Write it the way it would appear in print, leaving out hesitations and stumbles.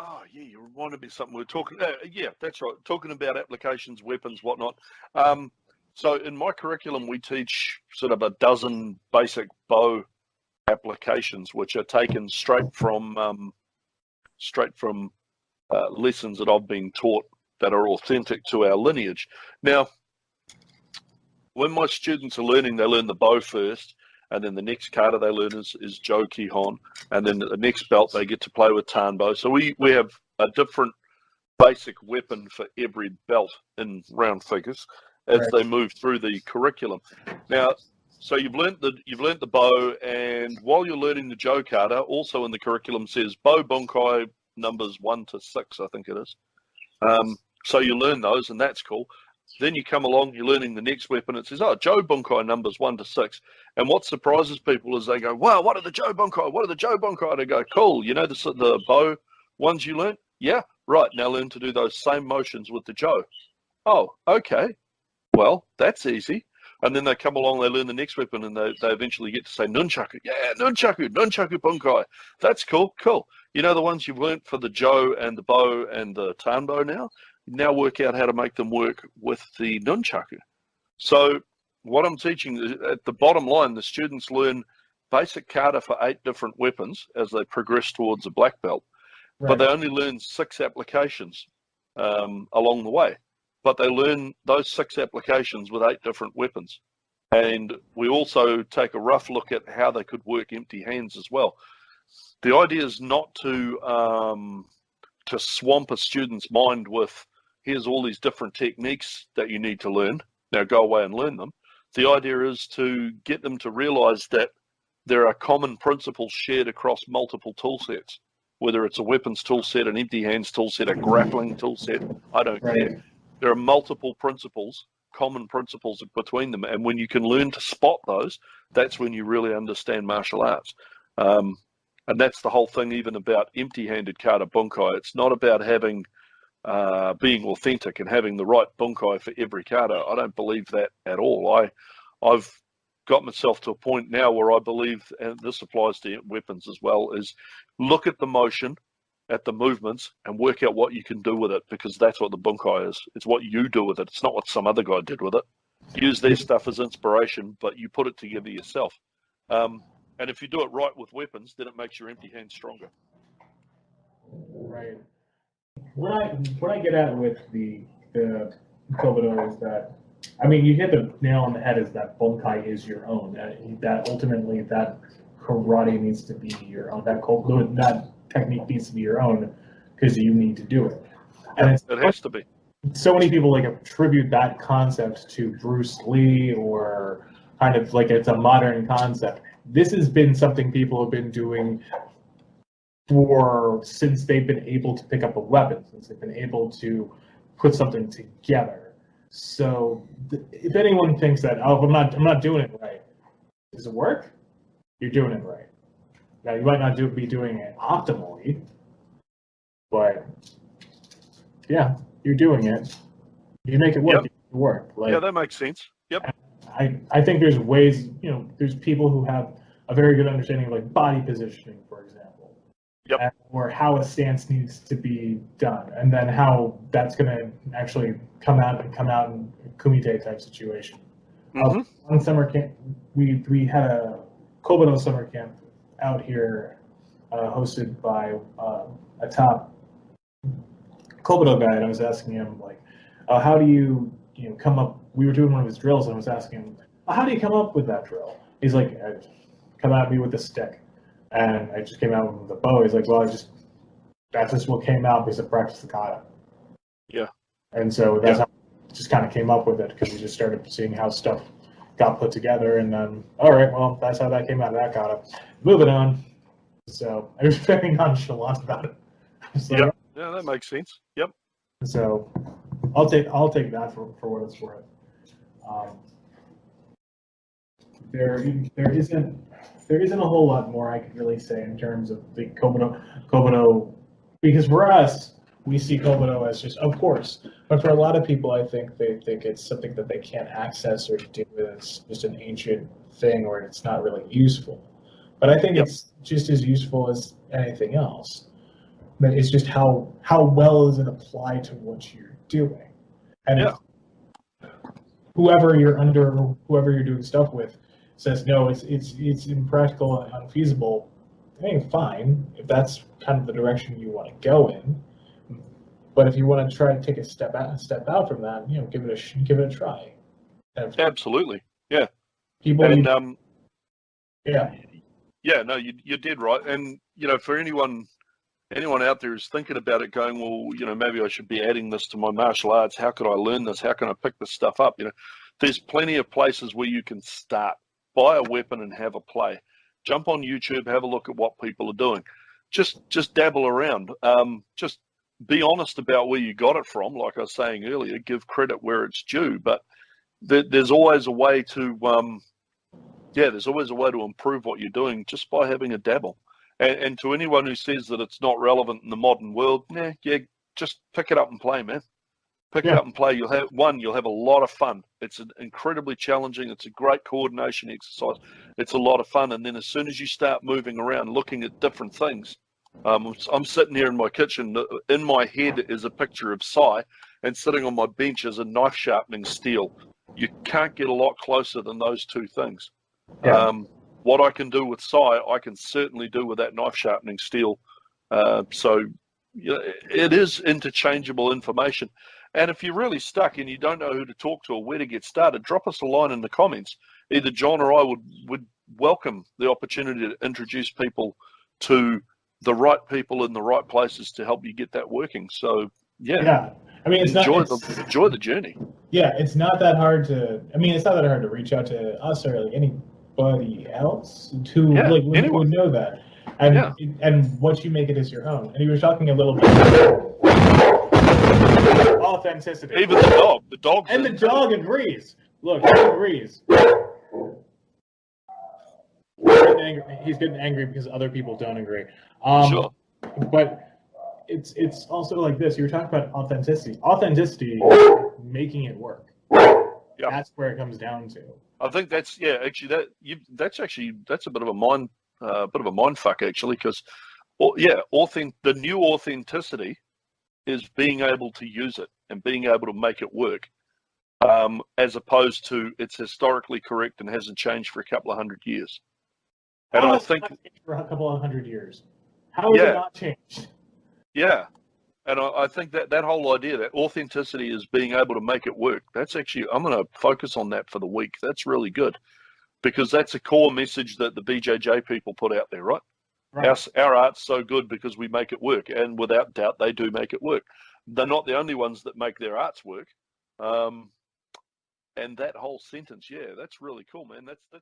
Oh, yeah, you reminded me of something we were talking. Yeah, that's right. Talking about applications, weapons, whatnot. So in my curriculum, we teach sort of a dozen basic bow applications, which are taken straight from lessons that I've been taught that are authentic to our lineage. Now, when my students are learning, they learn the bow first, and then the next kata they learn is Jo Kihon, and then the next belt they get to play with Tanbo. So we have a different basic weapon for every belt in round figures as they move through the curriculum. Now, so you've learnt the bow, and while you're learning the Jo kata, also in the curriculum says bow bunkai numbers 1 to 6, I think it is. So you learn those, and that's cool. Then you come along, you're learning the next weapon. It says, oh, Jo bunkai numbers 1 to 6. And what surprises people is they go, wow, what are the Jo bunkai? What are the Jo bunkai? They go, cool. You know the bow ones you learn? Yeah, right. Now learn to do those same motions with the Jo. Oh, okay. Well, that's easy. And then they come along, they learn the next weapon, and they eventually get to say nunchaku. Yeah, nunchaku bunkai. That's cool. You know the ones you've learnt for the Jo and the bow and the tanbo now? Now work out how to make them work with the nunchaku. So what I'm teaching, at the bottom line, the students learn basic kata for 8 different weapons as they progress towards a black belt. Right. But they only learn 6 applications along the way. But they learn those 6 applications with 8 different weapons. And we also take a rough look at how they could work empty hands as well. The idea is not to swamp a student's mind with, here's all these different techniques that you need to learn. Now go away and learn them. The idea is to get them to realize that there are common principles shared across multiple tool sets, whether it's a weapons tool set, an empty hands tool set, a grappling tool set, I don't care. There are multiple principles, common principles between them. And when you can learn to spot those, that's when you really understand martial arts. And that's the whole thing even about empty-handed kata bunkai. It's not about having being authentic and having the right bunkai for every kata. I don't believe that at all. I've got myself to a point now where I believe, and this applies to weapons as well, is look at the motion, at the movements, and work out what you can do with it, because that's what the bunkai is. It's what you do with it. It's not what some other guy did with it. Use their stuff as inspiration, but you put it together yourself. And if you do it right with weapons, then it makes your empty hand stronger. Right. What I get at with the Kobudo is that, I mean, you hit the nail on the head, is that bunkai is your own. That ultimately that karate needs to be your own. That technique needs to be your own because you need to do it. And it has to be. So many people attribute that concept to Bruce Lee, or kind of like it's a modern concept. This has been something people have been doing since they've been able to pick up a weapon, since they've been able to put something together. So if anyone thinks that, oh, I'm not doing it right, does it work? You're doing it right. Now you might not be doing it optimally, but yeah, you're doing it. You make it work. Yep. It work. Yeah, that makes sense. Yep. I think there's ways, there's people who have a very good understanding of body positioning, for example. Yep. Or how a stance needs to be done, and then how that's going to actually come out in kumite type situation. Mm-hmm. On summer camp, we had a Kobudo summer camp out here, hosted by a top Kobudo guy, and I was asking him how do you come up? We were doing one of his drills, and I was asking him, how do you come up with that drill? He's like, come at me with a stick. And I just came out with a bow. He's like, well, that's just what came out because I practiced the kata. Yeah. And so that's how I just kind of came up with it, because we just started seeing how stuff got put together. And then, all right, well, that's how that came out of that kata. Moving on. So I was very nonchalant about it. Yeah, that makes sense. Yep. So I'll take that for what it's worth. There isn't a whole lot more I could really say in terms of the Kobudo, because for us, we see Kobudo as just, of course, but for a lot of people, I think they think it's something that they can't access or do. It's just an ancient thing, or it's not really useful. But I think it's just as useful as anything else. but it's just how well is it applied to what you're doing. And Yeah. whoever you're under, whoever you're doing stuff with, says no, it's impractical and unfeasible. I mean, fine if that's kind of the direction you want to go in. But if you want to try to take a step out from that, give it a try. Absolutely, yeah. People, and yeah, no, you did right. And for anyone out there who's thinking about it, going, well, maybe I should be adding this to my martial arts. How could I learn this? How can I pick this stuff up? There's plenty of places where you can start. Buy a weapon and have a play. Jump on YouTube, have a look at what people are doing. Just dabble around. Just be honest about where you got it from. Like I was saying earlier, give credit where it's due. But there's always a way to, there's always a way to improve what you're doing just by having a dabble. And to anyone who says that it's not relevant in the modern world, just pick it up and play, man. Pick it up and play. You'll have a lot of fun. It's incredibly challenging. It's a great coordination exercise. It's a lot of fun. And then as soon as you start moving around, looking at different things, I'm sitting here in my kitchen. In my head is a picture of Sai, and sitting on my bench is a knife sharpening steel. You can't get a lot closer than those two things. Yeah. What I can do with Sai, I can certainly do with that knife sharpening steel. So it is interchangeable information. And if you're really stuck and you don't know who to talk to or where to get started, drop us a line in the comments. Either John or I would welcome the opportunity to introduce people to the right people in the right places to help you get that working. So yeah. I mean, enjoy the journey. Yeah, it's not that hard to. I mean, it's not that hard to reach out to us or like anybody else who would know that. And once you make it as your own. And you were talking a little bit about authenticity. Even the dog, and the dog agrees. Look, he agrees. He's getting angry because other people don't agree. Sure. But it's also like this. You were talking about authenticity. Authenticity, making it work. Yeah. That's where it comes down to. I think that's that's a bit of a mind fuck actually, because the new authenticity is being able to use it and being able to make it work, as opposed to it's historically correct and hasn't changed for a couple of hundred years. And I think for a couple of hundred years, how has it not changed? Yeah. And I think that whole idea, that authenticity is being able to make it work, that's actually, I'm going to focus on that for the week. That's really good, because that's a core message that the BJJ people put out there, right? Our art's so good because we make it work, and without doubt, they do make it work. They're not the only ones that make their arts work. And that whole sentence, that's really cool, man. That's a